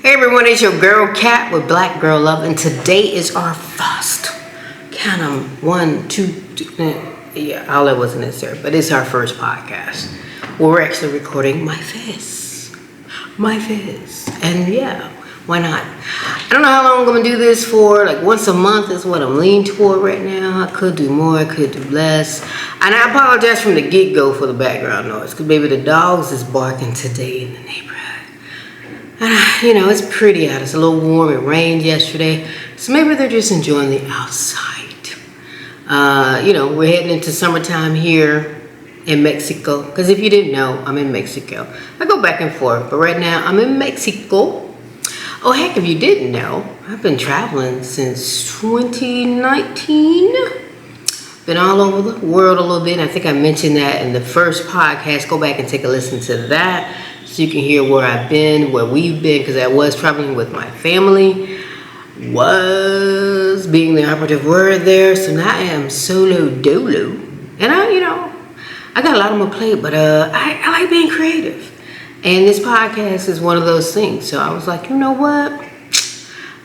Hey everyone, it's your girl Cat with Black Girl Love, and today is our first. Count them 1, 2, 3. Yeah, all that wasn't necessary, but it's our first podcast. We're actually recording my face, and yeah, why not? I don't know how long I'm gonna do this for. Like once a month is what I'm leaning toward right now. I could do more, I could do less, and I apologize from the get-go for the background noise, because baby, the dogs is barking today in the neighborhood. You know, it's pretty out. It's a little warm. It rained yesterday. So maybe they're just enjoying the outside. You know, we're heading into summertime here in Mexico. Because if you didn't know, I'm in Mexico. I go back and forth. But right now, I'm in Mexico. Oh, heck, if you didn't know, I've been traveling since 2019. Been all over the world a little bit. I think I mentioned that in the first podcast. Go back and take a listen to that. So you can hear where I've been, where we've been, because I was traveling with my family. Was being the operative word there. So now I am solo dolo. And I got a lot on my plate, but I like being creative. And this podcast is one of those things. So I was like, you know what?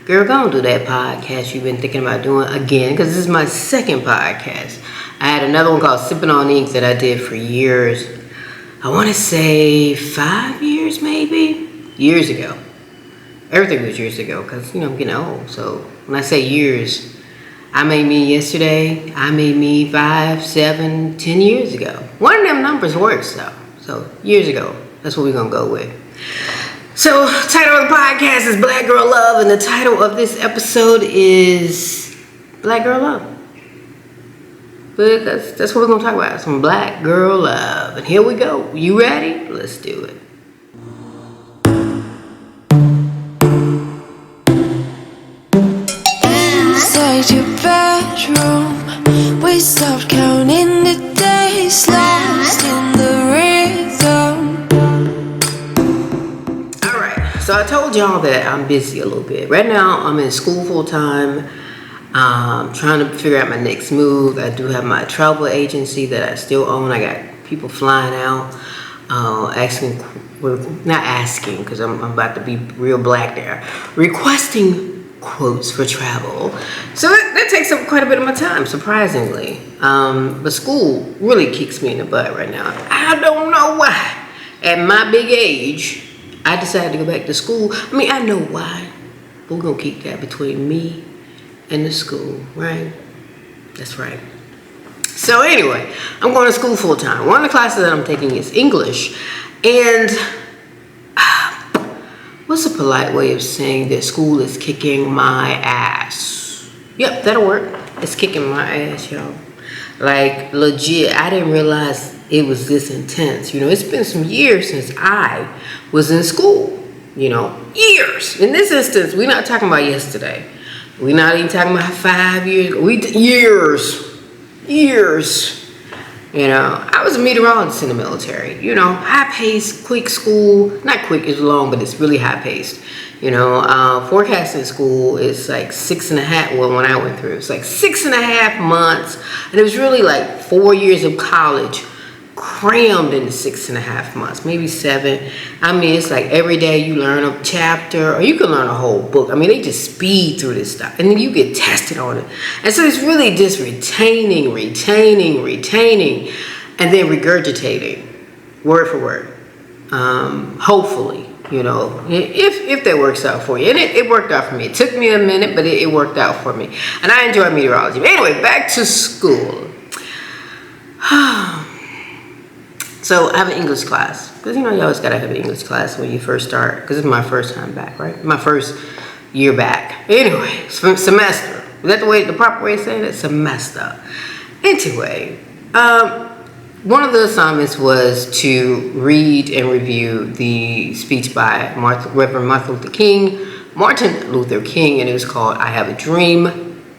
Girl, go do that podcast you've been thinking about doing again, because this is my second podcast. I had another one called Sipping on Ink that I did for years. I want to say 5 years, maybe. Years ago. Everything was years ago, because, I'm getting old. So when I say years, I made me yesterday. I made me 5, 7, 10 years ago. One of them numbers works, though. So years ago. That's what we're going to go with. So title of the podcast is Black Girl Love, and the title of this episode is Black Girl Love. Because that's what we're going to talk about, some black girl love. And here we go. You ready? Let's do it. Inside your bedroom, we stopped counting the days, lost in the rhythm. Alright, so I told y'all that I'm busy a little bit. Right now, I'm in school full time. Trying to figure out my next move. I do have my travel agency that I still own. I got people flying out, not asking, because I'm about to be real black there, requesting quotes for travel. So that takes up quite a bit of my time, surprisingly. But school really kicks me in the butt right now. I don't know why. At my big age, I decided to go back to school. I mean, I know why, but we're going to keep that between me and the school, right? That's right. So anyway, I'm going to school full time. One of the classes that I'm taking is English. And what's a polite way of saying that school is kicking my ass? Yep, that'll work. It's kicking my ass, y'all. Like, legit, I didn't realize it was this intense. It's been some years since I was in school. Years. In this instance, we're not talking about yesterday. We're not even talking about 5 years ago. Years. I was a meteorologist in the military. High-paced, quick school. Not quick, it's long, but it's really high-paced. Forecasting school is like 6.5. Well, when I went through, it was like 6.5 months. And it was really like 4 years of college crammed into 6.5 months, maybe 7. I mean, it's like every day you learn a chapter, or you can learn a whole book. I mean, they just speed through this stuff, and then you get tested on it. And so it's really just retaining, and then regurgitating, word for word. Hopefully, if that works out for you. And it worked out for me. It took me a minute, but it worked out for me. And I enjoy meteorology. But anyway, back to school. So I have an English class, because you always gotta have an English class when you first start, because it's my first time back, right? My first year back. Anyway, semester. Is that the proper way of saying it? Semester. Anyway, one of the assignments was to read and review the speech by Reverend Martin Luther King, and it was called "I Have a Dream."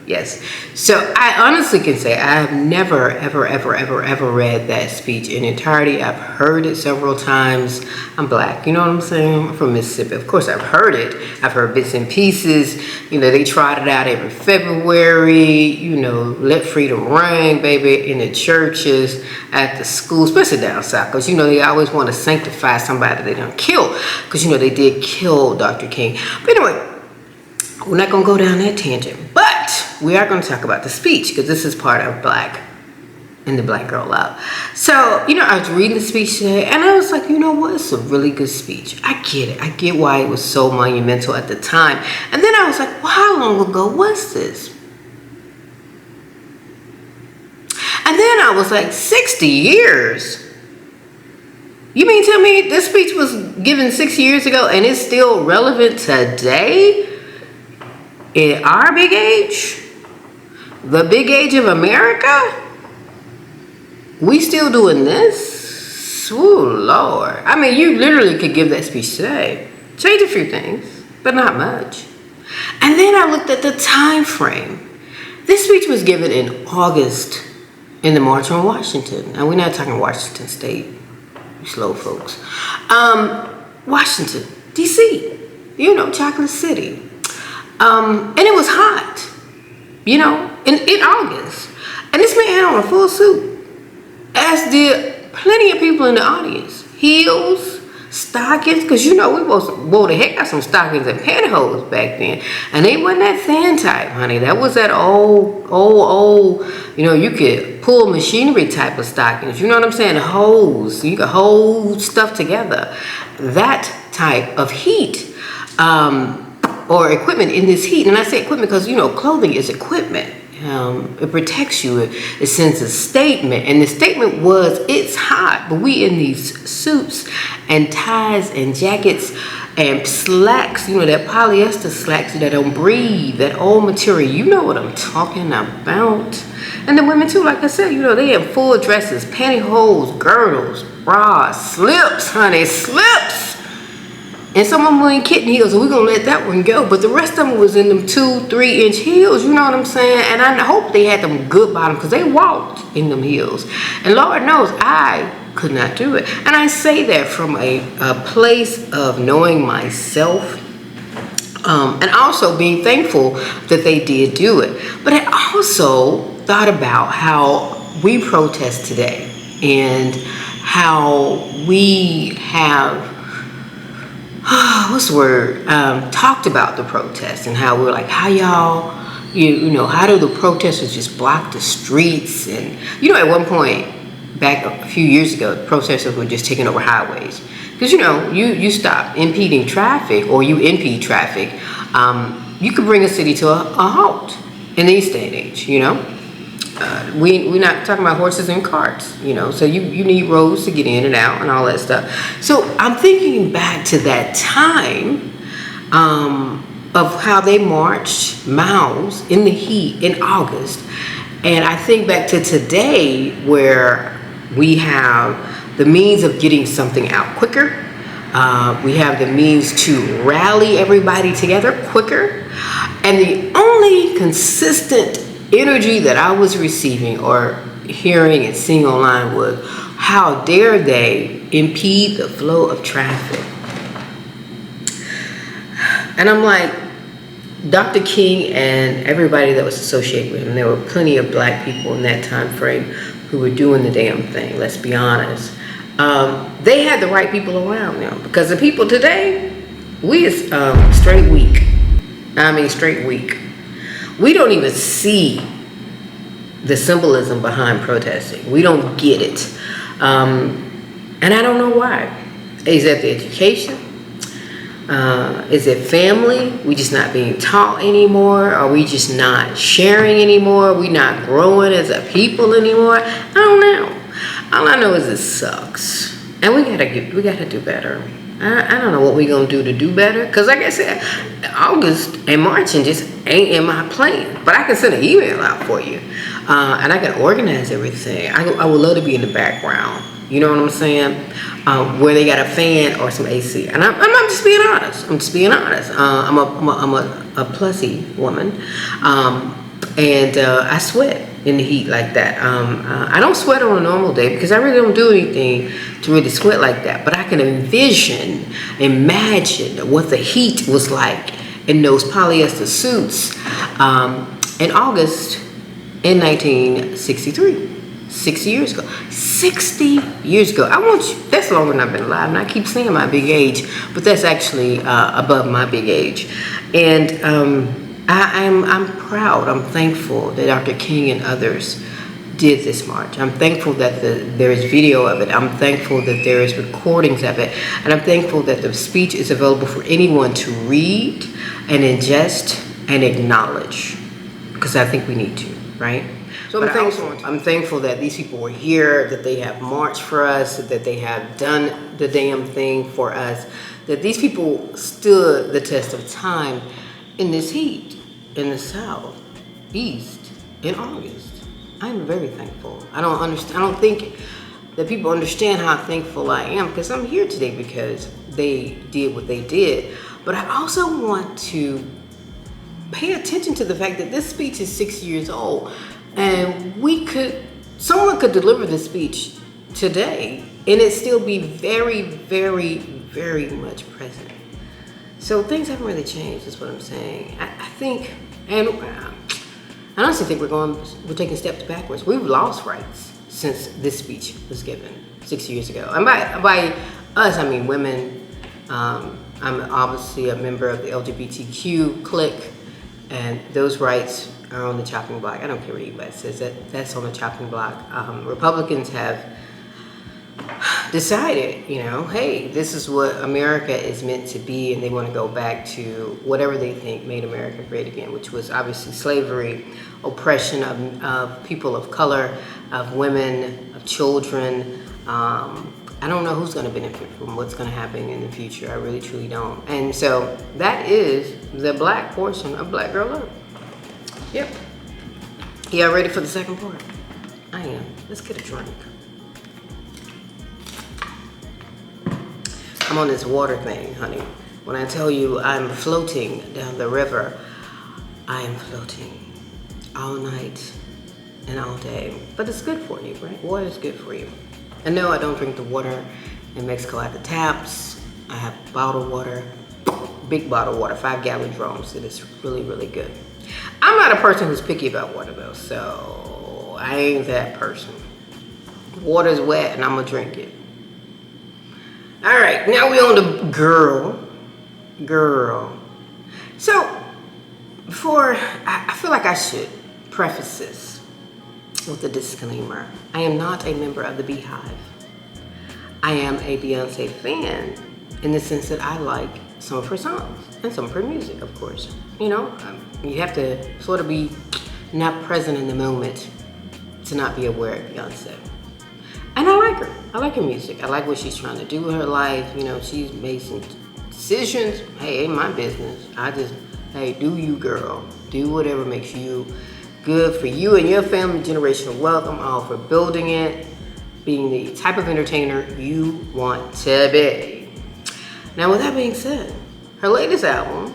Yes. So I honestly can say I have never, ever read that speech in entirety. I've heard it several times. I'm black, you know what I'm saying? I'm from Mississippi. Of course, I've heard it. I've heard bits and pieces. You know, they trot it out every February. You know, let freedom ring, baby, in the churches, at the schools, especially down south, because you know they always want to sanctify somebody they don't kill, because you know they did kill Dr. King. But anyway, we're not going to go down that tangent, but we are going to talk about the speech, because this is part of Black and the Black Girl Love. So, you know, I was reading the speech today, and I was like, you know what? It's a really good speech. I get it. I get why it was so monumental at the time. And then I was like, well, how long ago was this? And then I was like, 60 years? You mean tell me this speech was given 6 years ago and it's still relevant today? In our big age? The big age of America? We still doing this? Oh, Lord. I mean, you literally could give that speech today. Change a few things, but not much. And then I looked at the time frame. This speech was given in August in the March on Washington. And we're not talking Washington State, you slow folks. Washington, D.C., you know, Chocolate City. And it was hot, you know, in August. And this man had on a full suit, as did plenty of people in the audience. Heels, stockings, because you know we wore the heck out some stockings and pantyhose back then. And they wasn't that thin type, honey. That was that old, you know, you could pull machinery type of stockings. You know what I'm saying? Hose. You could hold stuff together. That type of heat. Or equipment in this heat. And I say equipment because, you know, clothing is equipment. It protects you. It sends a statement. And the statement was, it's hot. But we in these suits and ties and jackets and slacks, you know, that polyester slacks that don't breathe, that old material. You know what I'm talking about. And the women too, like I said, you know, they have full dresses, pantyhose, girdles, bras, slips, honey, slips. And some of them were in kitten heels, and we're going to let that one go. But the rest of them was in them 2-3 inch heels, you know what I'm saying? And I hope they had them good bottom, because they walked in them heels. And Lord knows, I could not do it. And I say that from a place of knowing myself, and also being thankful that they did do it. But I also thought about how we protest today, and how we have what's the word? Talked about the protests, and how we're like, how y'all, you know, how do the protesters just block the streets? And you know, at one point back a few years ago, the protesters were just taking over highways, because you know, you stop impeding traffic, or you impede traffic, you could bring a city to a halt in this day and age, you know. We're not talking about horses and carts, you know, so you need roads to get in and out and all that stuff. So I'm thinking back to that time of how they marched miles in the heat in August. And I think back to today, where we have the means of getting something out quicker. We have the means to rally everybody together quicker. And the only consistent energy that I was receiving or hearing and seeing online was, how dare they impede the flow of traffic? And I'm like, Dr. King and everybody that was associated with him, there were plenty of black people in that time frame who were doing the damn thing, let's be honest. They had the right people around them, because the people today, we is straight weak. I mean, straight weak. We don't even see the symbolism behind protesting. We don't get it. And I don't know why. Is that the education? Is it family? We just not being taught anymore? Are we just not sharing anymore? Are we not growing as a people anymore? I don't know. All I know is it sucks. And we gotta do better. I don't know what we're going to do better. Because like I said, August and Marching just ain't in my plan. But I can send an email out for you. And I can organize everything. I would love to be in the background. You know what I'm saying? Where they got a fan or some AC. And I'm just being honest. I'm a plussy woman. And I sweat in the heat like that. I don't sweat on a normal day because I really don't do anything to really sweat like that. But I can imagine what the heat was like in those polyester suits in August in 1963. 60 years ago. 60 years ago. That's longer than I've been alive. And I keep saying my big age, but that's actually above my big age. And I'm proud. I'm thankful that Dr. King and others did this march. I'm thankful that there is video of it. I'm thankful that there is recordings of it. And I'm thankful that the speech is available for anyone to read and ingest and acknowledge. Because I think we need to, right? So I'm thankful that these people were here, that they have marched for us, that they have done the damn thing for us, that these people stood the test of time in this heat in the South, East, in August. I'm very thankful. I don't think that people understand how thankful I am, because I'm here today because they did what they did. But I also want to pay attention to the fact that this speech is 6 years old, and someone could deliver this speech today and it still be very, very, very much present. So things haven't really changed, is what I'm saying. I think, and I honestly think we're taking steps backwards. We've lost rights since this speech was given 6 years ago. And by us, I mean women. I'm obviously a member of the LGBTQ clique, and those rights are on the chopping block. I don't care what anybody says, that's on the chopping block. Republicans have decided, hey, this is what America is meant to be, and they want to go back to whatever they think made America great again, which was obviously slavery, oppression of people of color, of women, of children. I don't know who's going to benefit from what's going to happen in the future. I really, truly don't. And so that is the black portion of Black Girl Love. Yep. Y'all ready for the second part? I am. Let's get a drink. I'm on this water thing, honey. When I tell you I'm floating down the river, I am floating all night and all day. But it's good for you, right? Water is good for you. And no, I don't drink the water in Mexico at the taps. I have bottled water, big bottled water, 5-gallon drums. It is really, really good. I'm not a person who's picky about water though, so I ain't that person. Water's wet and I'm gonna drink it. All right, now we on the girl. So I feel like I should preface this with a disclaimer. I am not a member of the Beehive. I am a Beyonce fan in the sense that I like some of her songs and some of her music, of course. You have to sort of be not present in the moment to not be aware of Beyonce. And I like her. I like her music. I like what she's trying to do with her life. She's made some decisions. Hey, ain't my business. Hey, do you, girl. Do whatever makes you good for you and your family, generational wealth. I'm all for building it, being the type of entertainer you want to be. Now, with that being said, her latest album,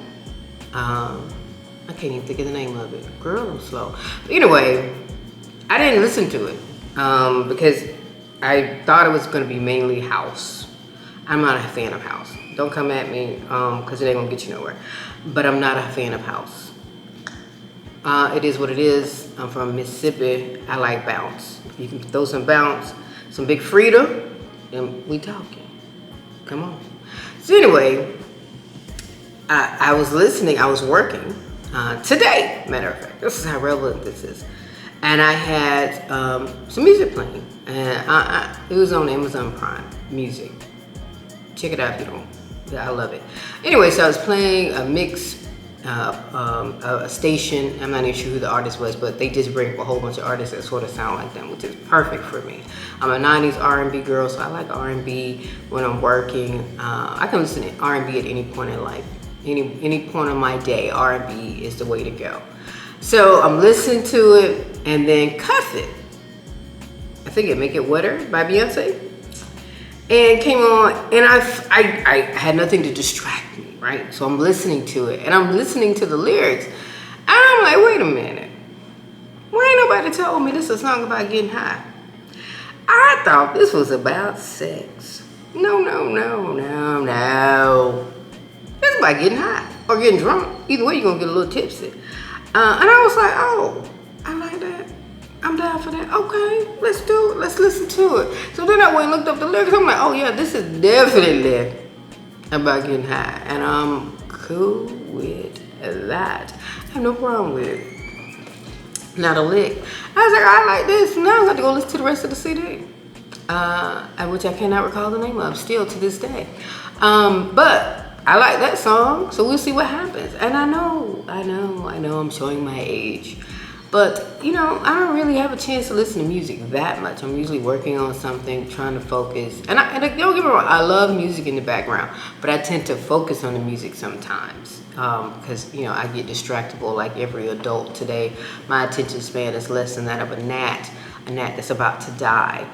I can't even think of the name of it. Girl, I'm slow. But anyway, I didn't listen to it because I thought it was going to be mainly house. I'm not a fan of house. Don't come at me because it ain't going to get you nowhere. But I'm not a fan of house. It is what it is. I'm from Mississippi. I like bounce. You can throw some bounce, some Big Frida, and we talking. Come on. So anyway, I was listening. I was working today, matter of fact. This is how relevant this is. And I had some music playing. And it was on Amazon Prime Music. Check it out if you don't. Yeah, I love it. Anyway, so I was playing a mix, a station. I'm not even sure who the artist was, but they just bring a whole bunch of artists that sort of sound like them, which is perfect for me. I'm a 90s R&B girl, so I like R&B when I'm working. I can listen to R&B at any point in life. Any point of my day, R&B is the way to go. So I'm listening to it, and then Cuff It. I think it Make It Wetter by Beyonce. And came on, and I had nothing to distract me, right? So I'm listening to it, and I'm listening to the lyrics, and I'm like, wait a minute. anybody told me this is a song about getting high, I thought this was about sex. No. It's about getting high or getting drunk. Either way, you're gonna get a little tipsy. And I was like, oh, I like that. I'm down for that. Okay, let's do it. Let's listen to it. So then I went and looked up the lyrics. I'm like, oh yeah, this is definitely about getting high. And I'm cool with that. I have no problem with it. Not a lick. I was like, I like this. Now I'm going to go listen to the rest of the CD. Which I cannot recall the name of still to this day. But I like that song, so we'll see what happens. And I know I'm showing my age. But, you know, I don't really have a chance to listen to music that much. I'm usually working on something, trying to focus. And don't get me wrong, I love music in the background, but I tend to focus on the music sometimes. Because, you know, I get distractible like every adult today. My attention span is less than that of a gnat that's about to die.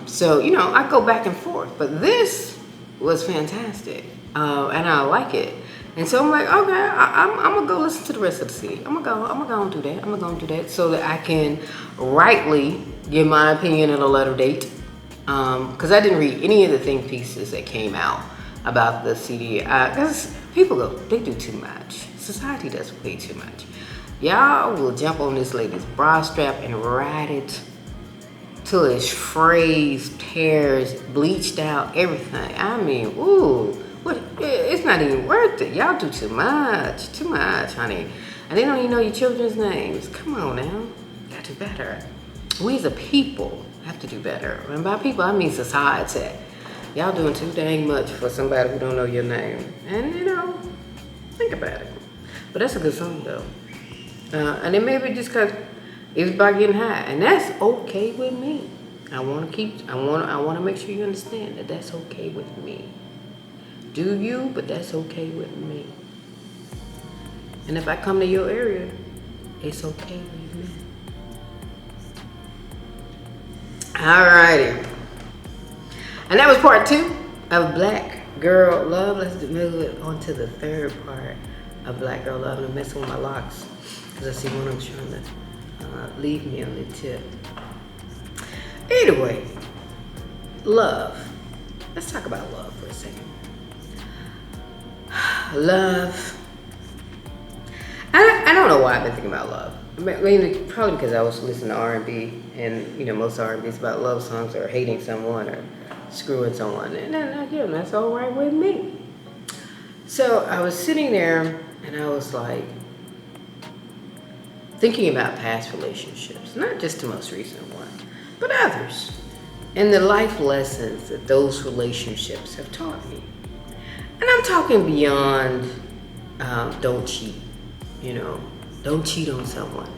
So, you know, I go back and forth. But this was fantastic. And I like it. And so I'm like, okay, I'm gonna go listen to the rest of the CD. I'm gonna go and do that. I'm gonna go and do that so that I can rightly give my opinion at a later date. Because I didn't read any of the think pieces that came out about the CD. Because people they do too much. Society does way too much. Y'all will jump on this lady's bra strap and ride it till it's frayed, tears, bleached out, everything. I mean, ooh. It's not even worth it. Y'all do too much, honey. And they don't even know your children's names. Come on now, you gotta do better. We as a people have to do better. And by people, I mean society. Y'all doing too dang much for somebody who don't know your name. And you know, think about it. But that's a good song though. And it may be just cause it's about getting high, and that's okay with me. I want to make sure you understand that that's okay with me. Do you, but that's okay with me. And if I come to your area, it's okay with me. Alrighty. And that was part 2 of Black Girl Love. Let's move on to the third part of Black Girl Love. I'm messing with my locks because I see one of them trying to leave me on the tip. Anyway, love. Let's talk about love for a second. Love. I don't know why I've been thinking about love. Mainly, probably because I was listening to R&B, and you know most R&B is about love songs or hating someone or screwing someone, and again, that's all right with me. So I was sitting there, and I was like thinking about past relationships, not just the most recent one, but others, and the life lessons that those relationships have taught me. And I'm talking beyond don't cheat, you know, don't cheat on someone.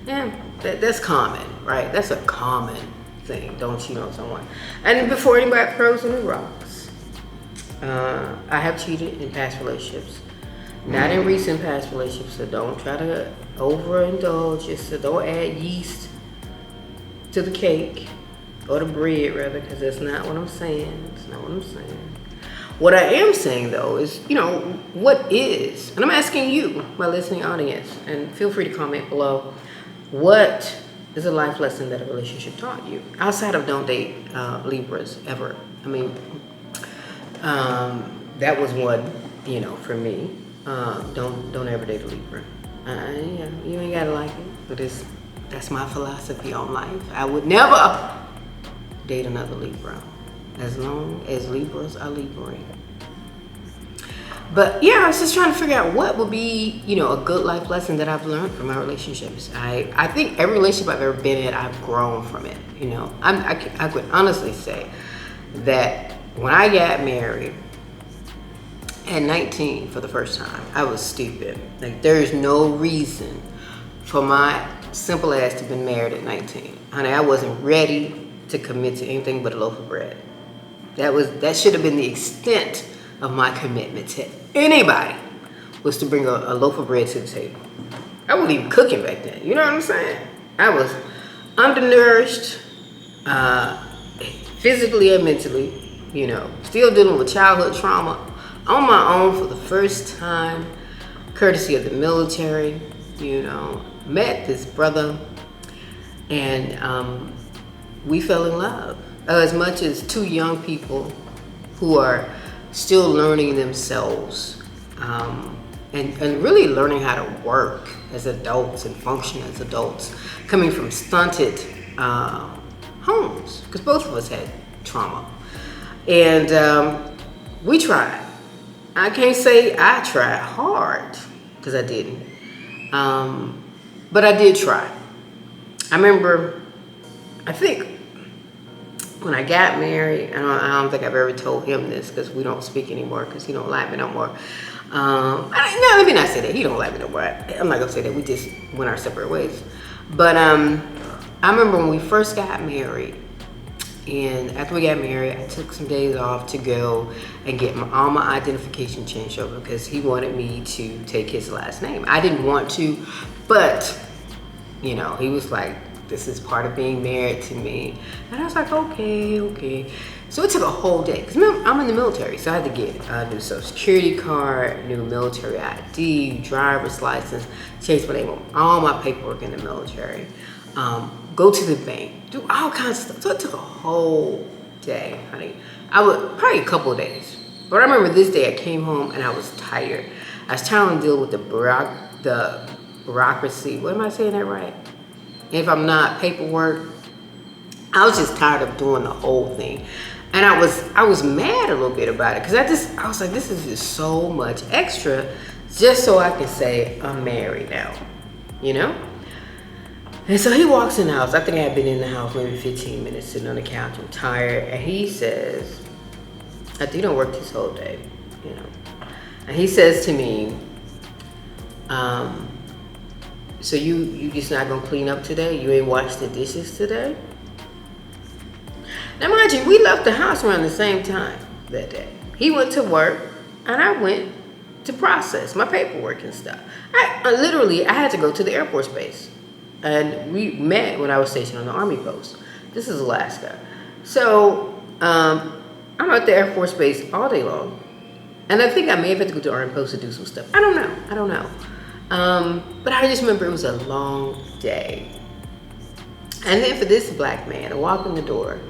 Yeah, that's common, right? That's a common thing, don't cheat on someone. And before anybody throws any rocks, I have cheated in past relationships. Not in recent past relationships, so don't try to overindulge. So don't add yeast to the cake, or the bread rather, because that's not what I'm saying. It's not what I'm saying. What I am saying though is, you know, what is, and I'm asking you, my listening audience, and feel free to comment below, what is a life lesson that a relationship taught you? Outside of don't date Libras ever. I mean, that was one, you know, for me. Don't ever date a Libra. Yeah, you ain't gotta like it, but that's my philosophy on life. I would never date another Libra, as long as Libras are Libra. But yeah, I was just trying to figure out what would be, you know, a good life lesson that I've learned from my relationships. I think every relationship I've ever been in, I've grown from it. You know, I could honestly say that when I got married at 19 for the first time, I was stupid. Like, there is no reason for my simple ass to have been married at 19. Honey, I wasn't ready to commit to anything but a loaf of bread. That should have been the extent of my commitment to anybody, was to bring a loaf of bread to the table. I wasn't even cooking back then. You know what I'm saying? I was undernourished, physically and mentally, you know, still dealing with childhood trauma on my own for the first time, courtesy of the military, you know. Met this brother And we fell in love. As much as two young people who are still learning themselves, and really learning how to work as adults and function as adults, coming from stunted homes, because both of us had trauma. And we tried. I can't say I tried hard, because I didn't. But I did try. I remember, I think when I got married, I don't think I've ever told him this because we don't speak anymore because he don't like me no more. No, let me not say that. He don't like me no more. I'm not gonna say that. We just went our separate ways. But I remember when we first got married, and after we got married, I took some days off to go and get all my identification changed over because he wanted me to take his last name. I didn't want to, but you know, he was like, this is part of being married to me. And I was like, okay. So it took a whole day. Because I'm in the military, so I had to get a new social security card, new military ID, driver's license, change my name, all my paperwork in the military. Go to the bank, do all kinds of stuff. So it took a whole day, honey. Probably a couple of days. But I remember this day I came home and I was tired. I was trying to deal with the bureaucracy. What am I saying that right? If I'm not, paperwork. I was just tired of doing the whole thing. And I was mad a little bit about it because I was like, this is just so much extra just so I can say I'm married now, you know? And so he walks in the house. I think I had been in the house maybe 15 minutes sitting on the couch. I'm tired. And he says, I think you don't work this whole day, you know? And he says to me, so you just not gonna clean up today? You ain't washed the dishes today? Now mind you, we left the house around the same time that day. He went to work and I went to process my paperwork and stuff. I had to go to the Air Force base. And we met when I was stationed on the Army post. This is Alaska. So I'm at the Air Force base all day long. And I think I may have had to go to the Army post to do some stuff. I don't know. But I just remember it was a long day. And then for this black man to walk in the door,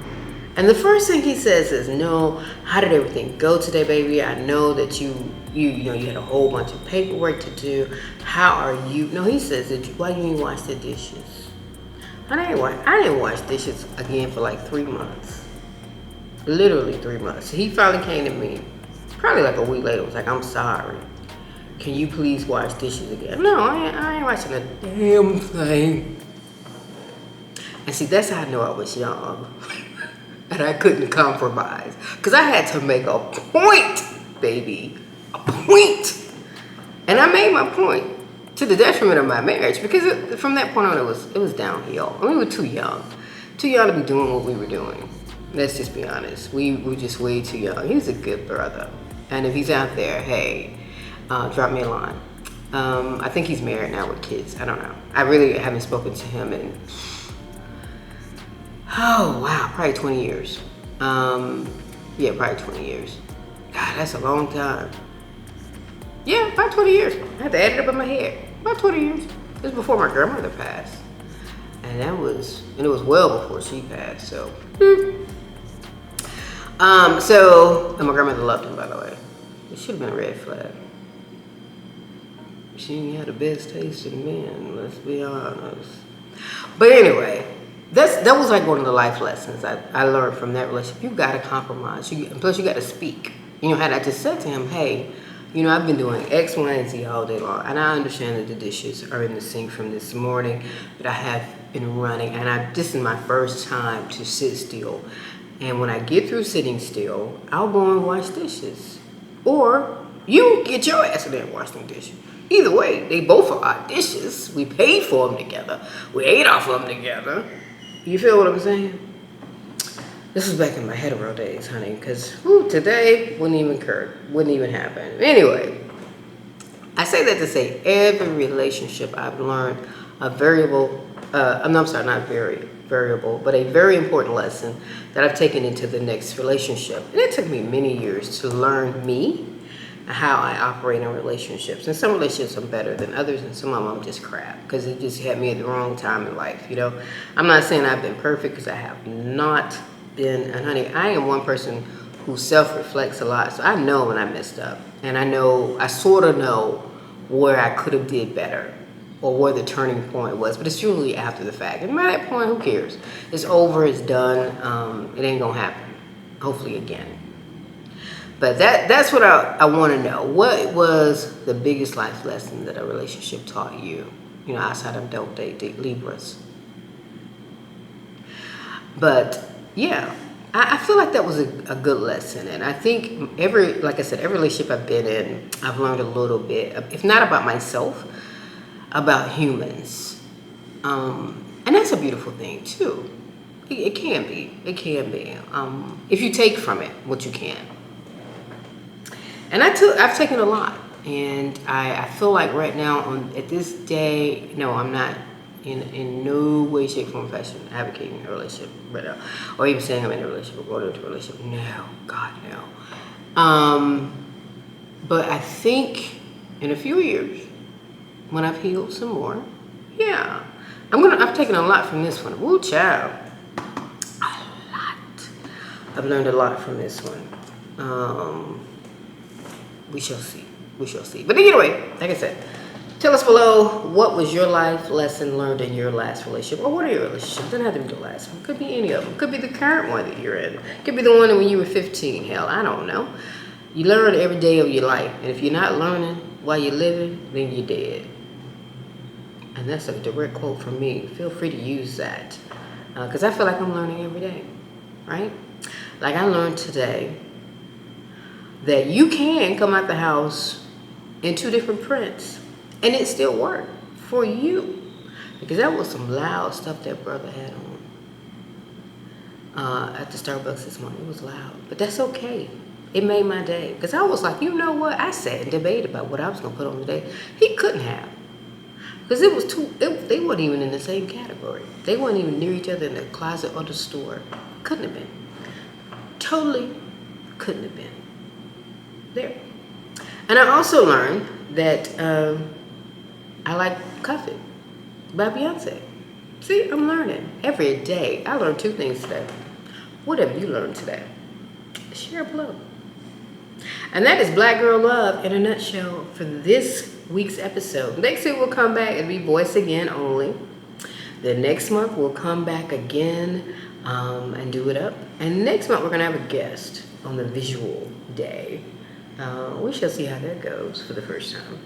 and the first thing he says is, no, how did everything go today, baby? I know that you had a whole bunch of paperwork to do. How are you? No, he says, why you didn't wash the dishes? I didn't wash dishes again for like 3 months. Literally 3 months. He finally came to me, probably like a week later, was like, I'm sorry. Can you please wash dishes again? No, I ain't washing a damn thing. And see, that's how I know I was young. And I couldn't compromise. Because I had to make a point, baby. A point. And I made my point to the detriment of my marriage. Because from that point on, it was downhill. I mean, we were too young. Too young to be doing what we were doing. Let's just be honest. We were just way too young. He was a good brother. And if he's out there, hey, drop me a line. I think he's married now with kids. I don't know. I really haven't spoken to him in, oh wow, probably 20 years. Yeah, probably 20 years. God, that's a long time. Yeah, about 20 years. I had to add it up in my head. About 20 years. It was before my grandmother passed. And it was well before she passed, so. And my grandmother loved him, by the way. It should have been a red flag. She had the best taste in men, let's be honest. But anyway, that was like one of the life lessons I learned from that relationship. You gotta compromise. Plus you gotta speak. You know, had I just said to him, hey, you know, I've been doing X, Y, and Z all day long, and I understand that the dishes are in the sink from this morning, but I have been running, and this is my first time to sit still. And when I get through sitting still, I'll go and wash dishes. Or you get your ass in there and wash them dishes. Either way, they both are our dishes. We paid for them together. We ate off of them together. You feel what I'm saying? This is back in my hetero days, honey, because today wouldn't even happen. Anyway, I say that to say every relationship I've learned a variable, I'm sorry, not very variable, but a very important lesson that I've taken into the next relationship. And it took me many years to learn me. how I operate in relationships. And some relationships are better than others, and some of them just crap because it just had me at the wrong time in life. You know, I'm not saying I've been perfect because I have not been. And honey, I am one person who self-reflects a lot, so I know when I messed up, and I sort of know where I could have did better or where the turning point was, but it's usually after the fact. And by that point, who cares? It's over, it's done. It ain't gonna happen, hopefully again. But that's what I want to know. What was the biggest life lesson that a relationship taught you? You know, outside of don't date Libras. But yeah, I feel like that was a good lesson. And I think like I said, every relationship I've been in, I've learned a little bit, if not about myself, about humans. And that's a beautiful thing too. It can be. It can be. If you take from it what you can. And I've taken a lot, and I feel like right now at this day, no, I'm not in no way, shape, form, fashion advocating a relationship right now, or even saying I'm in a relationship or going into a relationship. No, God, no. But I think in a few years, when I've healed some more, yeah, I've taken a lot from this one. Woo, child, a lot. I've learned a lot from this one. We shall see. We shall see. But anyway, like I said, tell us below, what was your life lesson learned in your last relationship? Or what are your relationships? It doesn't have to be the last one. Could be any of them. Could be the current one that you're in. Could be the one when you were 15. Hell, I don't know. You learn every day of your life. And if you're not learning while you're living, then you're dead. And that's a direct quote from me. Feel free to use that. Because I feel like I'm learning every day. Right? Like I learned today that you can come out the house in 2 different prints and it still work for you, because that was some loud stuff that brother had on at the Starbucks this morning. It was loud, but that's okay. It made my day, because I was like, you know what, I sat and debated about what I was gonna put on today. He couldn't have, because it was they weren't even in the same category. They weren't even near each other in the closet or the store. Couldn't have been. Totally couldn't have been. There. And I also learned that I like Cuff It by Beyonce. See, I'm learning every day. I learned 2 things today. What have you learned today? Share below. And that is Black Girl Love in a nutshell for this week's episode. Next week we'll come back. It'll be voice again only. The next month we'll come back again and do it up. And next month we're going to have a guest on the visual day. We shall see how that goes for the first time.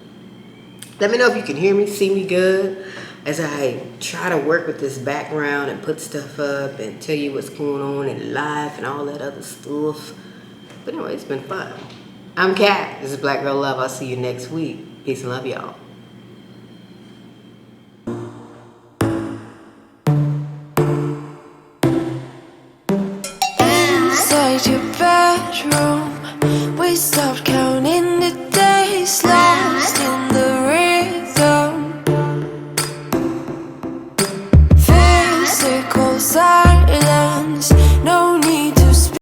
Let me know if you can hear me, see me good as I try to work with this background and put stuff up and tell you what's going on in life and all that other stuff. But anyway, it's been fun. I'm Kat. This is Black Girl Love. I'll see you next week. Peace and love, y'all. Inside your bedroom, we stopped counting the days, lost in the rhythm. Physical silence